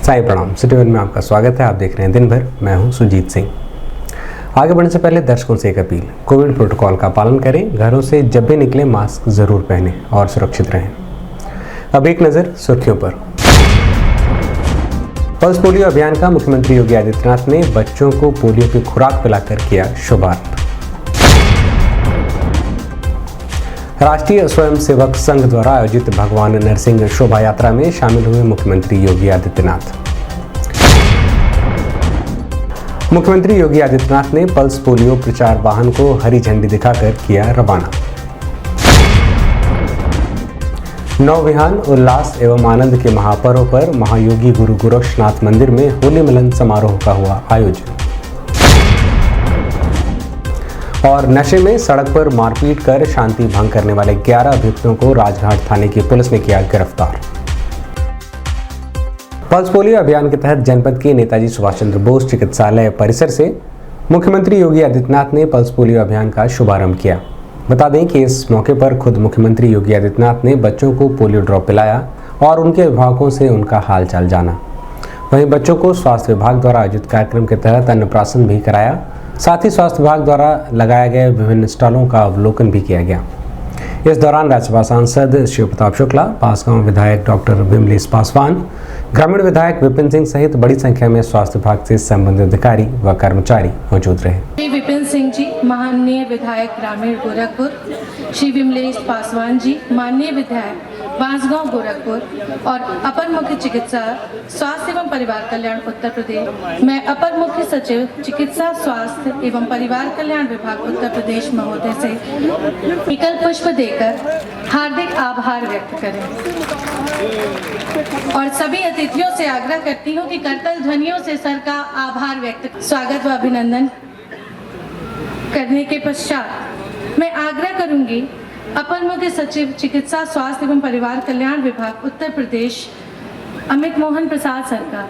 साई प्रणाम। City one में आपका स्वागत है। आप देख रहे हैं दिन भर। मैं हूं सुजीत सिंह। आगे बढ़ने से पहले दर्शकों से एक अपील, कोविड प्रोटोकॉल का पालन करें, घरों से जब भी निकलें मास्क जरूर पहनें और सुरक्षित रहें। अब एक नज़र सुर्खियों पर। पल्स पोलियो अभियान का मुख्यमंत्री योगी आदित्यनाथ ने बच्चों को पोलियो की खुराक पिलाकर किया शुभारंभ। राष्ट्रीय स्वयंसेवक संघ द्वारा आयोजित भगवान नरसिंह शोभा यात्रा में शामिल हुए मुख्यमंत्री योगी आदित्यनाथ। मुख्यमंत्री योगी आदित्यनाथ ने पल्स पोलियो प्रचार वाहन को हरी झंडी दिखाकर किया रवाना। नवविहान, उल्लास एवं आनंद के महापर्व पर महायोगी गुरु गोरक्षनाथ मंदिर में होली मिलन समारोह का हुआ आयोजन। और नशे में सड़क पर मारपीट कर शांति भंग करने वाले 11 अभियुक्तों को राजघाट थाने की पुलिस ने किया गिरफ्तार। पल्स पोलियो अभियान के तहत जनपद के नेताजी सुभाष चंद्र बोस चिकित्सालय परिसर से मुख्यमंत्री योगी आदित्यनाथ ने पल्स पोलियो अभियान का शुभारंभ किया। बता दें कि इस मौके पर खुद मुख्यमंत्री योगी आदित्यनाथ ने बच्चों को पोलियो ड्रॉप पिलाया और उनके अभिभावकों से उनका हालचाल जाना। वहीं बच्चों को स्वास्थ्य विभाग द्वारा आयोजित कार्यक्रम के तहत अन्नप्राशन भी कराया। साथ ही स्वास्थ्य विभाग द्वारा लगाए गए विभिन्न स्टॉलों का अवलोकन भी किया गया। इस दौरान राज्यसभा सांसद शिव प्रताप शुक्ला, बांसगांव विधायक डॉक्टर विमलेश पासवान, ग्रामीण विधायक विपिन सिंह सहित बड़ी संख्या में स्वास्थ्य विभाग से संबंधित अधिकारी व कर्मचारी मौजूद रहे। श्री विपिन सिंह जी, माननीय विधायक ग्रामीण गोरखपुर, श्री विमलेश पासवान जी, माननीय विधायक बांसगांव गोरखपुर और अपर मुख्य चिकित्सा स्वास्थ्य एवं परिवार कल्याण उत्तर प्रदेश। मैं अपर मुख्य सचिव चिकित्सा स्वास्थ्य एवं परिवार कल्याण विभाग उत्तर प्रदेश महोदय से एकल पुष्प देकर हार्दिक आभार व्यक्त करें और सभी अतिथियों से आग्रह करती हूँ कि करतल ध्वनियों से सर का आभार व्यक्त स्वागत व अभिनंदन करने के पश्चात मैं आग्रह करूंगी अपर मुख्य सचिव चिकित्सा स्वास्थ्य एवं परिवार कल्याण विभाग उत्तर प्रदेश अमित मोहन प्रसाद सर का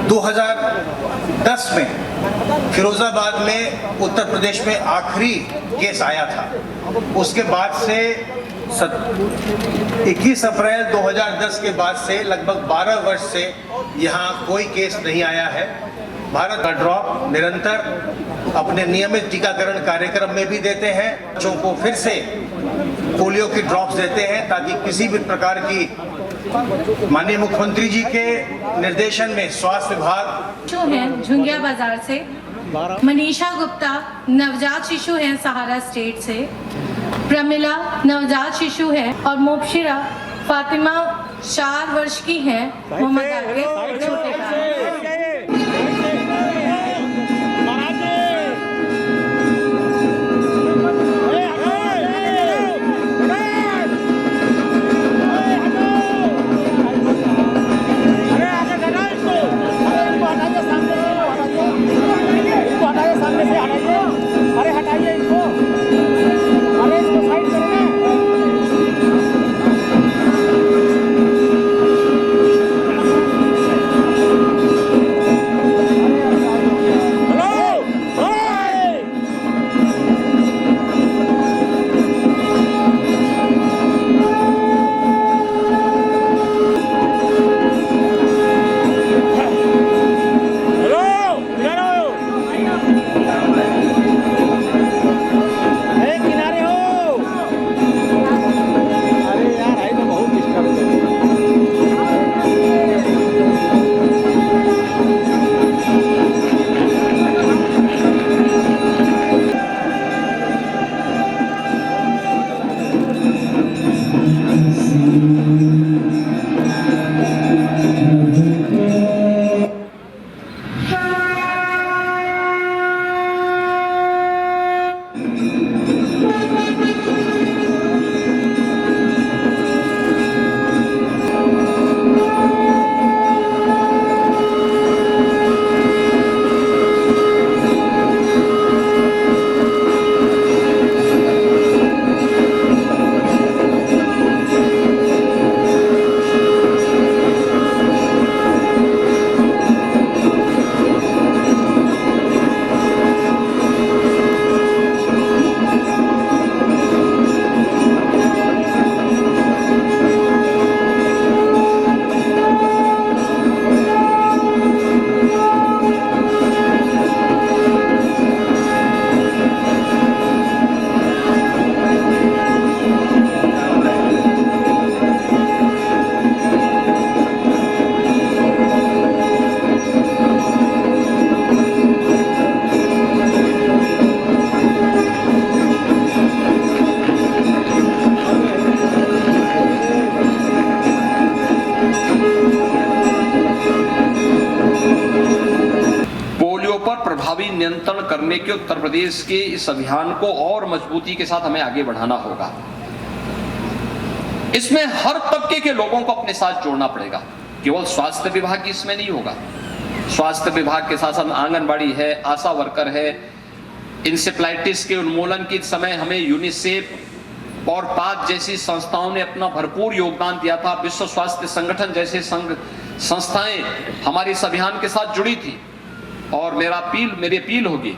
2010 में फिरोजाबाद में उत्तर प्रदेश में आखिरी केस आया था। उसके बाद से 21 अप्रैल 2010 के बाद से लगभग 12 वर्ष से यहाँ कोई केस नहीं आया है। भारत का ड्रॉप निरंतर अपने नियमित टीकाकरण कार्यक्रम में भी देते हैं। बच्चों को फिर से पोलियो की ड्रॉप्स देते हैं ताकि किसी भी प्रकार की माननीय मुख्यमंत्री जी के निर्देशन में स्वास्थ्य विभाग जो हैं झुंगिया बाजार से, मनीषा गुप्ता नवजात शिशु हैं सहारा स्टेट से, प्रमिला नवजात शिशु हैं और मोबशिरा फातिमा 4 वर्ष की हैं मोहम्मद के छोटे भाई। करने के उत्तर प्रदेश के इस अभियान को और मजबूती के साथ हमें आगे बढ़ाना होगा। इसमें हर तबके के लोगों को अपने साथ जोड़ना पड़ेगा। केवल स्वास्थ्य विभाग इसमें नहीं होगा, स्वास्थ्य विभाग के साथ साथ आंगनबाड़ी है, आशा वर्कर है, इंसेफ्लाइटिस के उन्मूलन के समय हमें यूनिसेफ और पाक जैसी संस्थाओं ने अपना भरपूर योगदान दिया था। विश्व स्वास्थ्य संगठन जैसे संस्थाएं हमारे इस अभियान के साथ जुड़ी थी और मेरी अपील होगी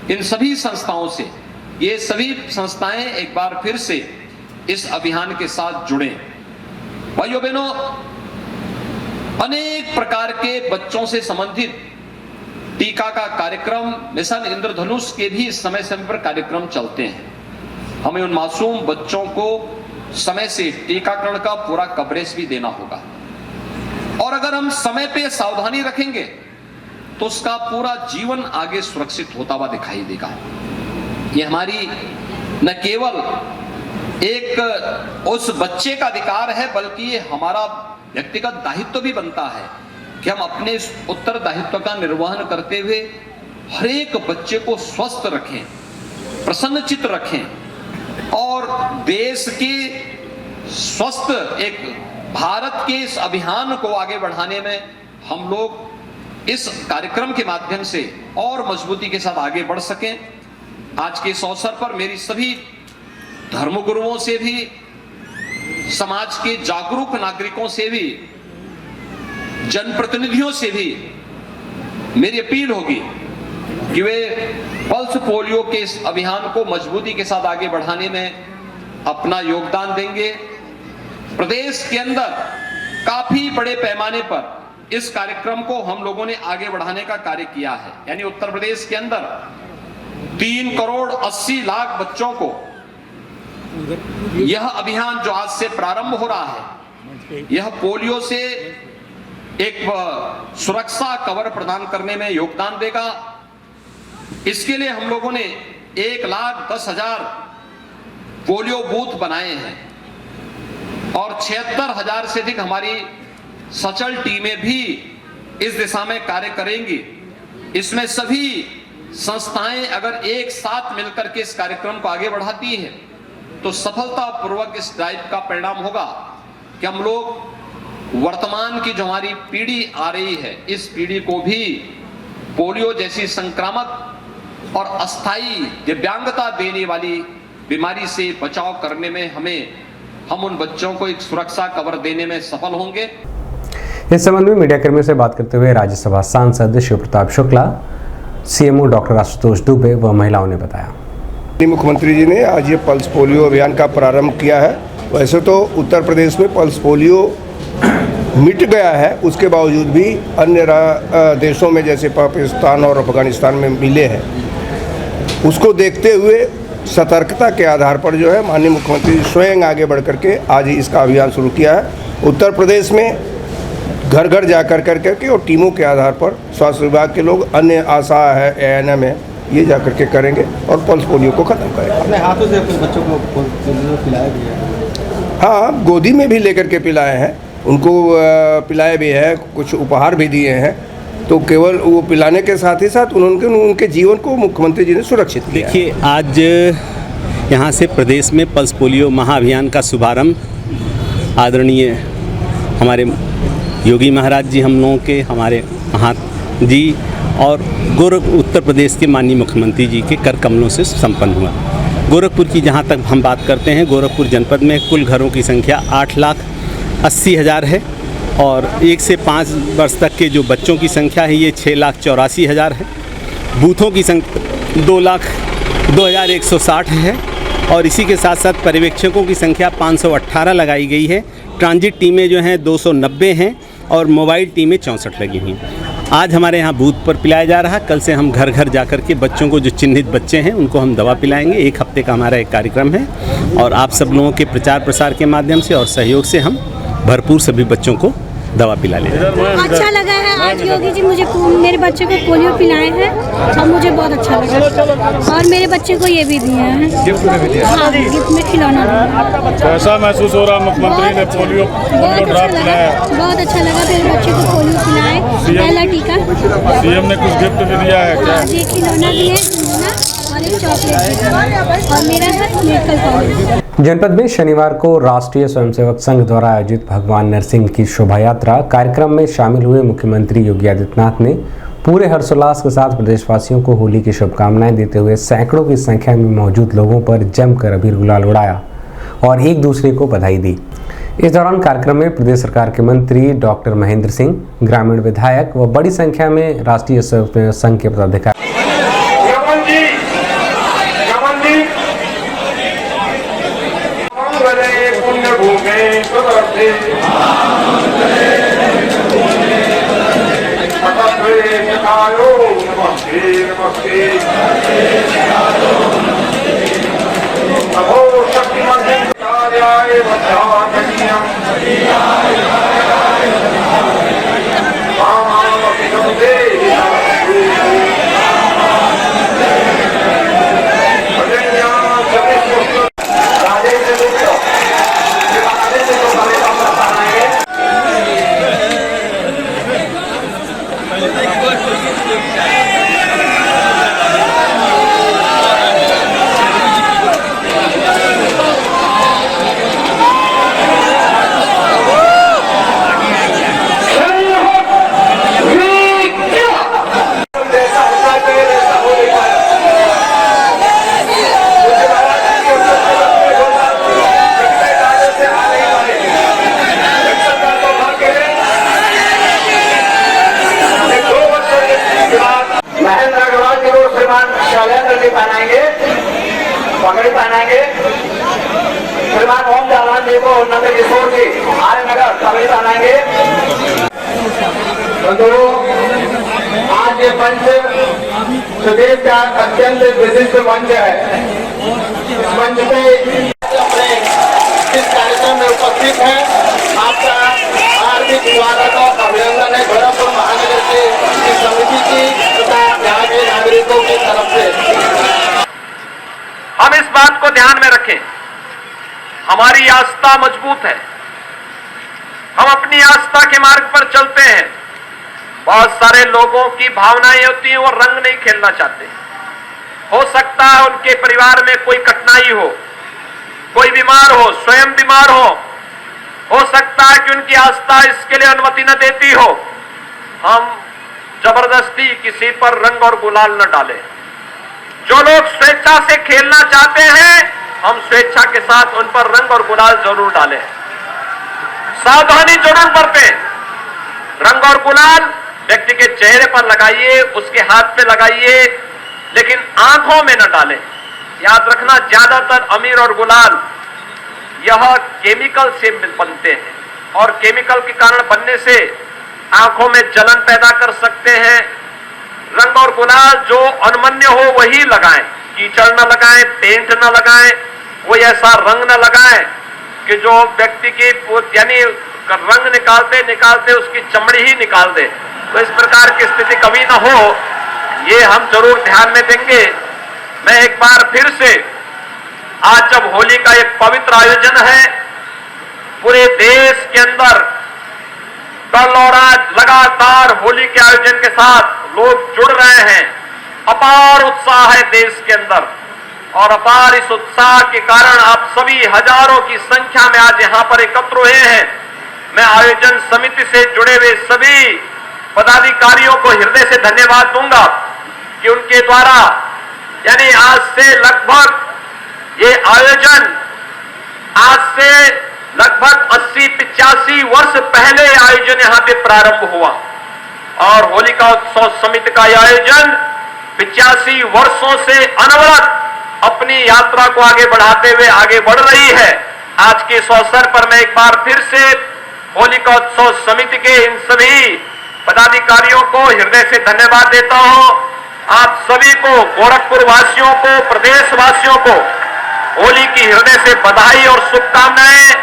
इन सभी संस्थाओं से, ये सभी संस्थाएं एक बार फिर से इस अभियान के साथ जुड़ें। भाइयों बहनों, अनेक प्रकार के बच्चों से संबंधित टीका का कार्यक्रम, मिशन इंद्रधनुष के भी समय समय पर कार्यक्रम चलते हैं। हमें उन मासूम बच्चों को समय से टीकाकरण का पूरा कवरेज भी देना होगा और अगर हम समय पे सावधानी रखेंगे तो उसका पूरा जीवन आगे सुरक्षित होता हुआ दिखाई देगा। ये हमारी न केवल एक उस बच्चे का अधिकार है बल्कि ये हमारा व्यक्तिगत दायित्व भी बनता है कि हम अपने इस उत्तरदायित्व का निर्वहन करते हुए हर एक बच्चे को स्वस्थ रखें, प्रसन्नचित्त रखें और देश के स्वस्थ एक भारत के इस अभियान को आगे बढ़ाने में हम लोग इस कार्यक्रम के माध्यम से और मजबूती के साथ आगे बढ़ सकें। आज के इस अवसर पर मेरी सभी धर्मगुरुओं से भी, समाज के जागरूक नागरिकों से भी, जनप्रतिनिधियों से भी मेरी अपील होगी कि वे पल्स पोलियो के इस अभियान को मजबूती के साथ आगे बढ़ाने में अपना योगदान देंगे। प्रदेश के अंदर काफी बड़े पैमाने पर इस कार्यक्रम को हम लोगों ने आगे बढ़ाने का कार्य किया है। यानी उत्तर प्रदेश के अंदर 3,80,00,000 बच्चों को यह अभियान जो आज से प्रारंभ हो रहा है, यह पोलियो से एक सुरक्षा कवर प्रदान करने में योगदान देगा। इसके लिए हम लोगों ने 1,10,000 पोलियो बूथ बनाए हैं और 76,000 से अधिक हमारी सचल टीमें भी इस दिशा में कार्य करेंगी। इसमें सभी संस्थाएं अगर एक साथ मिलकर के इस कार्यक्रम को आगे बढ़ाती है तो सफलतापूर्वक इस ड्राइव का परिणाम होगा कि हम लोग वर्तमान की जो हमारी पीढ़ी आ रही है, इस पीढ़ी को भी पोलियो जैसी संक्रामक और अस्थायी दिव्यांगता देने वाली बीमारी से बचाव करने में हम उन बच्चों को एक सुरक्षा कवर देने में सफल होंगे। इस संबंध में मीडिया कर्मियों से बात करते हुए राज्यसभा सांसद शिव प्रताप शुक्ला, सीएमओ डॉक्टर आशुतोष दुबे व महिलाओं ने बताया। मुख्यमंत्री जी ने आज ये पल्स पोलियो अभियान का प्रारंभ किया है। वैसे तो उत्तर प्रदेश में पल्स पोलियो मिट गया है, उसके बावजूद भी अन्य देशों में जैसे पाकिस्तान और अफगानिस्तान में मिले हैं। उसको देखते हुए सतर्कता के आधार पर जो है माननीय मुख्यमंत्री स्वयं आगे बढ़ करके आज इसका अभियान शुरू किया है। उत्तर प्रदेश में घर घर जा करके और टीमों के आधार पर स्वास्थ्य विभाग के लोग, अन्य आशा है, ANM है, ये जा करके करेंगे और पल्स पोलियो को ख़त्म करेंगे। अपने हाथों से अपने बच्चों को पोलियो पिलाया भी है? हाँ, गोदी में भी लेकर के पिलाए हैं, उनको पिलाया भी है, कुछ उपहार भी दिए हैं। तो केवल वो पिलाने के साथ ही साथ उनके जीवन को मुख्यमंत्री जी ने सुरक्षित किया। देखिए, आज यहाँ से प्रदेश में पल्स पोलियो महाअभियान का शुभारंभ आदरणीय हमारे योगी महाराज जी, हम लोगों के, हमारे महात्मा जी और उत्तर प्रदेश के माननीय मुख्यमंत्री जी के कर कमलों से संपन्न हुआ। गोरखपुर की जहाँ तक हम बात करते हैं, गोरखपुर जनपद में कुल घरों की संख्या 8,80,000 है और 1 से 5 वर्ष तक के जो बच्चों की संख्या है ये 6,84,000 है। बूथों की संख्या 2,02,160 है और इसी के साथ साथ पर्यवेक्षकों की संख्या 518 लगाई गई है। ट्रांजिट टीमें जो हैं 290 हैं और मोबाइल टीमें 64 लगी हुई हैं। आज हमारे यहाँ बूथ पर पिलाया जा रहा है। कल से हम घर घर जाकर के बच्चों को, जो चिन्हित बच्चे हैं, उनको हम दवा पिलाएंगे। 1 हफ्ते का हमारा एक कार्यक्रम है और आप सब लोगों के प्रचार प्रसार के माध्यम से और सहयोग से हम भरपूर सभी बच्चों को दवा पिला लेंगे। अच्छा लगा है आज योगी जी मुझे मेरे बच्चे को पोलियो पिलाए हैं और मुझे बहुत अच्छा लगा और मेरे बच्चे को ये भी दिए हैं, हाँ, गिफ्ट में खिलौना। कैसा महसूस हो रहा मुख्यमंत्री ने पोलियो ड्रॉप पिलाया? बहुत अच्छा लगा, मेरे बच्चे को पोलियो पिलाए, पहला टीका। सीएम ने कुछ गिफ्ट भी दिया है क्या? खिलौना दिए। और एक चॉकलेट की और मेरा है मेडिकल कॉलेज। जनपद में शनिवार को राष्ट्रीय स्वयंसेवक संघ द्वारा आयोजित भगवान नरसिंह की शोभा यात्रा कार्यक्रम में शामिल हुए मुख्यमंत्री योगी आदित्यनाथ ने पूरे हर्षोल्लास के साथ प्रदेशवासियों को होली की शुभकामनाएं देते हुए सैकड़ों की संख्या में मौजूद लोगों पर जमकर अबीर गुलाल उड़ाया और एक दूसरे को बधाई दी। इस दौरान कार्यक्रम में प्रदेश सरकार के मंत्री डॉक्टर महेंद्र सिंह, ग्रामीण विधायक व बड़ी संख्या में राष्ट्रीय स्वयंसेवक संघ के पदाधिकारी पगड़ी पहनाएंगे। श्रीमान ओम जालवान जी को नंद किशोर जी आर्यनगर पगड़ी पहनाएंगे। आज ये मंच प्रदेश का अत्यंत विशिष्ट मंच है। इस मंच पे अपने इस कार्यक्रम में उपस्थित है आपका हार्दिक स्वागत और अभिनंदन है गोरखपुर महानगर के इस समिति की तथा यहाँ के नागरिकों की तरफ से। हम इस बात को ध्यान में रखें, हमारी आस्था मजबूत है, हम अपनी आस्था के मार्ग पर चलते हैं। बहुत सारे लोगों की भावनाएं होती हैं, वो रंग नहीं खेलना चाहते। हो सकता है उनके परिवार में कोई कठिनाई हो, कोई बीमार हो, स्वयं बीमार हो सकता है कि उनकी आस्था इसके लिए अनुमति न देती हो। हम जबरदस्ती किसी पर रंग और गुलाल न डालें। जो लोग स्वेच्छा से खेलना चाहते हैं, हम स्वेच्छा के साथ उन पर रंग और गुलाल जरूर डालें। सावधानी जरूर बरतें। रंग और गुलाल व्यक्ति के चेहरे पर लगाइए, उसके हाथ पे लगाइए, लेकिन आंखों में न डालें। याद रखना, ज्यादातर अमीर और गुलाल यह केमिकल से बनते हैं और केमिकल के कारण बनने से आंखों में जलन पैदा कर सकते हैं। रंग और गुलाल जो अनमन्य हो वही लगाएं, कीचड़ न लगाएं, पेंट न लगाएं, कोई ऐसा रंग न लगाएं कि जो व्यक्ति की यानी रंग निकालते निकालते उसकी चमड़ी ही निकाल दे। तो इस प्रकार की स्थिति कभी न हो, ये हम जरूर ध्यान में देंगे। मैं एक बार फिर से, आज जब होली का एक पवित्र आयोजन है, पूरे देश के अंदर कल और आज लगातार होली के आयोजन के साथ लोग जुड़ रहे हैं। अपार उत्साह है देश के अंदर और अपार इस उत्साह के कारण आप सभी हजारों की संख्या में आज यहां पर एकत्र हुए हैं। मैं आयोजन समिति से जुड़े हुए सभी पदाधिकारियों को हृदय से धन्यवाद दूंगा कि उनके द्वारा यानी आज से लगभग ये आयोजन आज से लगभग 80-85 वर्ष पहले आयोजन यहां पे प्रारंभ हुआ और होलिका उत्सव समिति का आयोजन 85 वर्षों से अनवरत अपनी यात्रा को आगे बढ़ाते हुए आगे बढ़ रही है। आज के इस अवसर पर मैं एक बार फिर से होलिका उत्सव समिति के इन सभी पदाधिकारियों को हृदय से धन्यवाद देता हूं। आप सभी को, गोरखपुर वासियों को, प्रदेशवासियों को होली की हृदय से बधाई और शुभकामनाएं।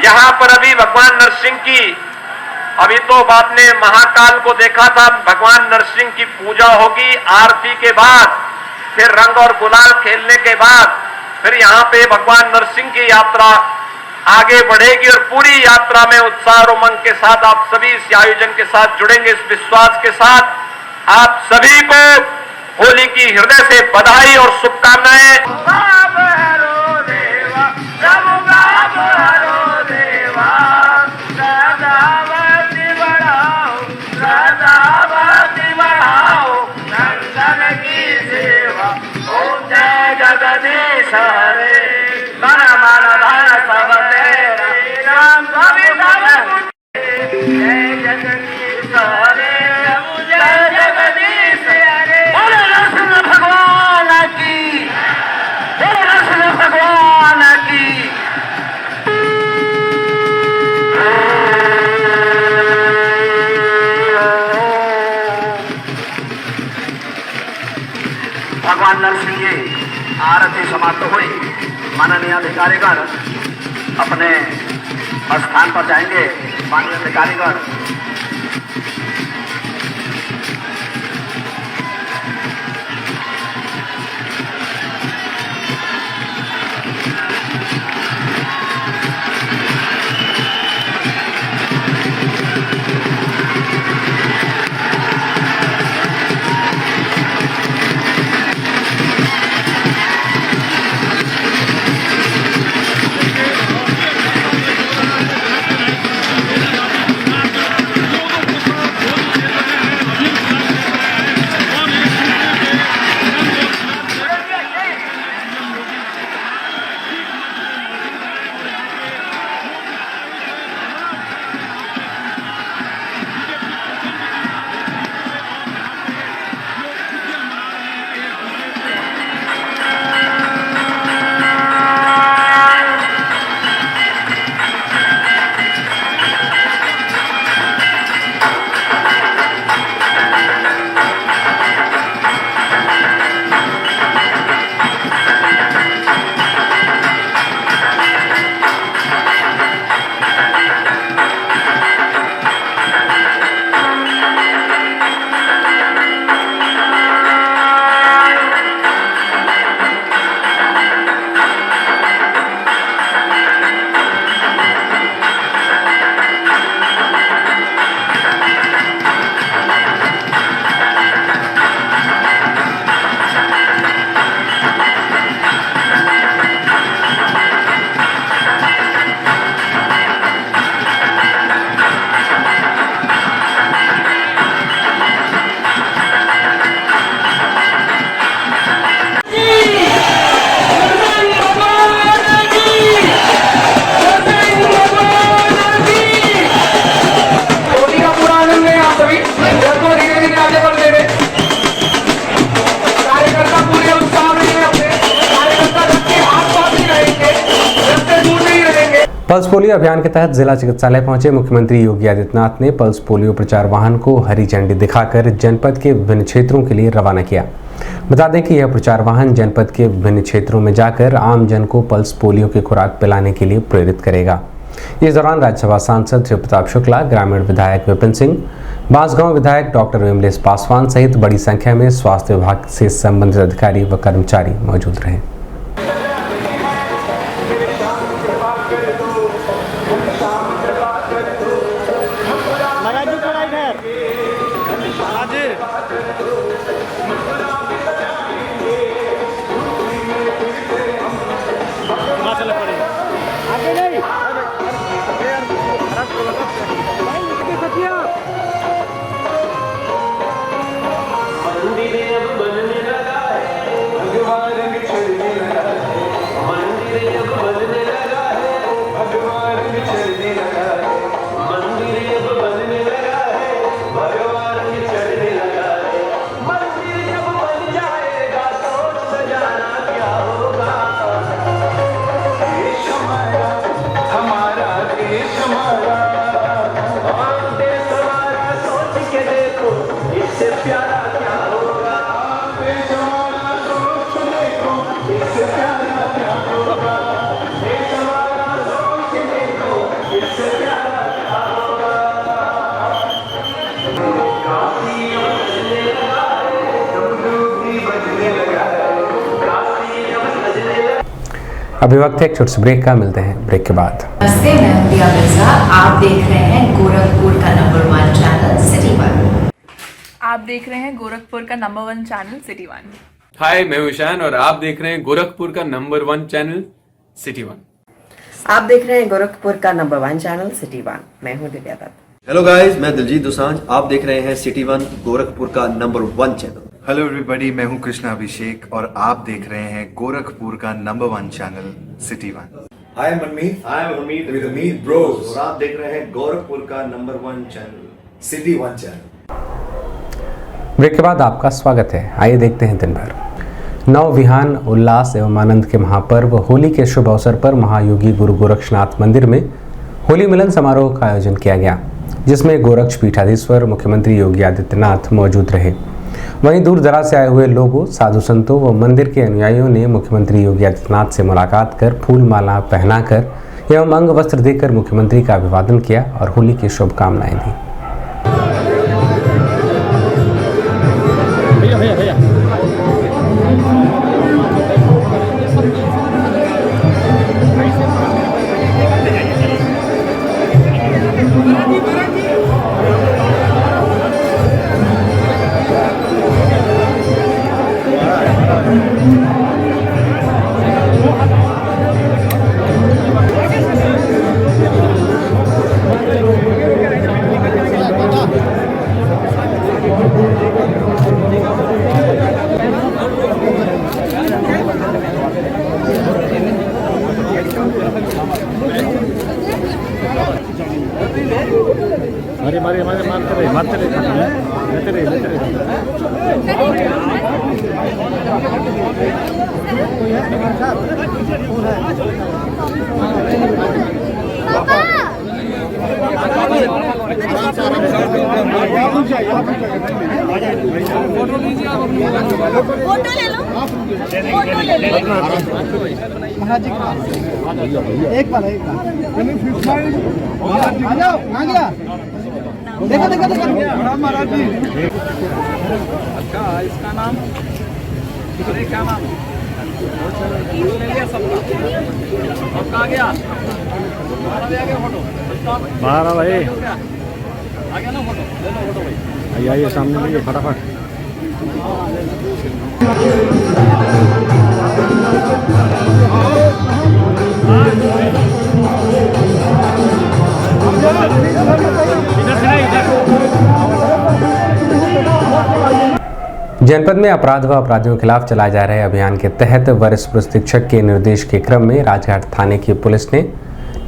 यहां पर अभी भगवान नरसिंह की, अभी तो आपने महाकाल को देखा था, भगवान नरसिंह की पूजा होगी आरती के बाद, फिर रंग और गुलाल खेलने के बाद फिर यहाँ पे भगवान नरसिंह की यात्रा आगे बढ़ेगी और पूरी यात्रा में उत्साह और उमंग के साथ आप सभी इस आयोजन के साथ जुड़ेंगे। इस विश्वास के साथ आप सभी को होली की हृदय से बधाई और शुभकामनाएं। भगवान नरसिंह की आरती समाप्त हुई। माननीय अधिकारीगण अपने स्थान पर जाएंगे। माननीय अधिकारीगण पल्स पोलियो अभियान के तहत जिला चिकित्सालय पहुंचे मुख्यमंत्री योगी आदित्यनाथ ने पल्स पोलियो प्रचार वाहन को हरी झंडी दिखाकर जनपद के विभिन्न क्षेत्रों के लिए रवाना किया। बता दें कि यह प्रचार वाहन जनपद के विभिन्न क्षेत्रों में जाकर आम जन को पल्स पोलियो की खुराक पिलाने के लिए प्रेरित करेगा। इस दौरान राज्यसभा सांसद श्री प्रताप शुक्ला, ग्रामीण विधायक विपिन सिंह, बांसगांव विधायक डॉक्टर विमलेश पासवान सहित बड़ी संख्या में स्वास्थ्य विभाग से संबंधित अधिकारी व कर्मचारी मौजूद रहे। अभिवक्त एक छोटे से ब्रेक का, मिलते हैं ब्रेक के बाद। नमस्ते, मैं हूं मिर्जा। आप देख रहे हैं गोरखपुर का नंबर 1 चैनल सिटी 1। आप देख रहे हैं गोरखपुर का नंबर 1 चैनल सिटी 1। हाय, मैं हूं ईशान और आप देख रहे हैं गोरखपुर का नंबर 1 चैनल सिटी 1। आप देख रहे हैं गोरखपुर का नंबर 1 चैनल सिटी 1। मैं हूं दिव्या दत्त। हेलो गाइस, मैं दिलजीत दोसांझ। आप देख रहे हैं सिटी 1 गोरखपुर का नंबर 1 चैनल। हेलो एवरीबॉडी, मैं हूं कृष्णा अभिषेक और आप देख रहे हैं गोरखपुर का number 1 channel city 1। Hi Manmeet, I am Amit with Amit bros और आप देख रहे हैं गोरखपुर का number 1 channel city 1 channel. Break के बाद आपका स्वागत है। आइए देखते हैं दिन भर। नव विहान उल्लास एवं आनंद के महापर्व होली के शुभ अवसर पर महायोगी गुरु गोरक्षनाथ मंदिर में होली मिलन समारोह का आयोजन किया गया, जिसमें गोरक्ष पीठाधीश्वर मुख्यमंत्री योगी आदित्यनाथ मौजूद रहे। वहीं दूर दराज से आए हुए लोगों, साधु संतों व मंदिर के अनुयायियों ने मुख्यमंत्री योगी आदित्यनाथ से मुलाकात कर फूल माला पहनाकर एवं अंग वस्त्र देकर मुख्यमंत्री का अभिवादन किया और होली की शुभकामनाएं दी। फोटो ले लो, फोटो ले लो। एक बार आ जाओ, आ गया। देखो देखो देखो महाराज जी। अच्छा, इसका नाम अरे क्या नाम ले लिया सबका। अब कहाँ गया? आ गया फोटो बाहर आ भाई, आ गया ना फोटो। ले लो फोटो भाई, आइए सामने लीजिए फटाफट। जनपद में अपराध व अपराधियों के खिलाफ चलाए जा रहे अभियान के तहत वरिष्ठ पुलिस अधीक्षक के निर्देश के क्रम में राजघाट थाने की पुलिस ने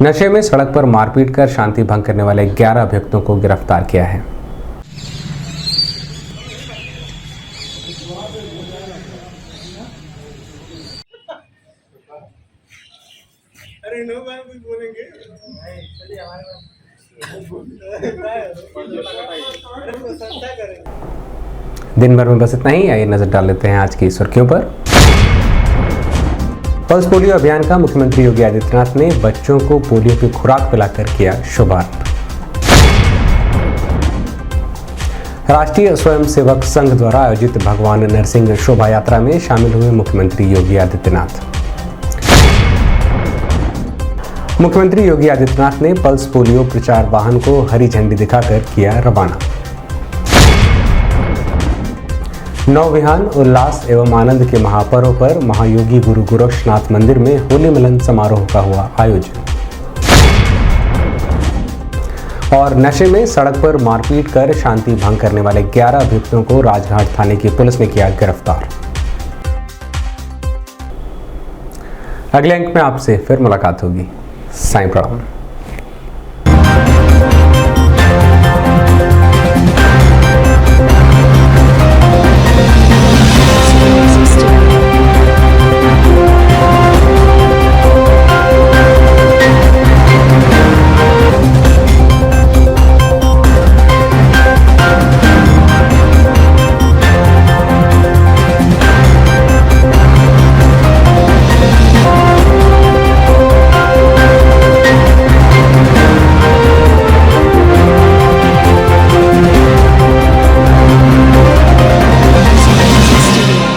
नशे में सड़क पर मारपीट कर शांति भंग करने वाले 11 अभियुक्तों को गिरफ्तार किया है। दिन भर में बस इतना ही। आइए नजर डाल लेते हैं आज की सुर्खियों पर। पल्स पोलियो अभियान का मुख्यमंत्री योगी आदित्यनाथ ने बच्चों को पोलियो की खुराक पिलाकर किया शुभारंभ। राष्ट्रीय स्वयंसेवक संघ द्वारा आयोजित भगवान नरसिंह शोभा यात्रा में शामिल हुए मुख्यमंत्री योगी आदित्यनाथ। मुख्यमंत्री योगी आदित्यनाथ ने पल्स पोलियो प्रचार वाहन को हरी झंडी दिखाकर किया रवाना। नवविहान उल्लास एवं आनंद के महापर्व पर महायोगी गुरु गोरक्षनाथ मंदिर में होली मिलन समारोह का हुआ आयोजन। और नशे में सड़क पर मारपीट कर शांति भंग करने वाले 11 अभियुक्तों को राजघाट थाने की पुलिस ने किया गिरफ्तार। अगले अंक में आपसे फिर मुलाकात होगी। साईं प्रणाम।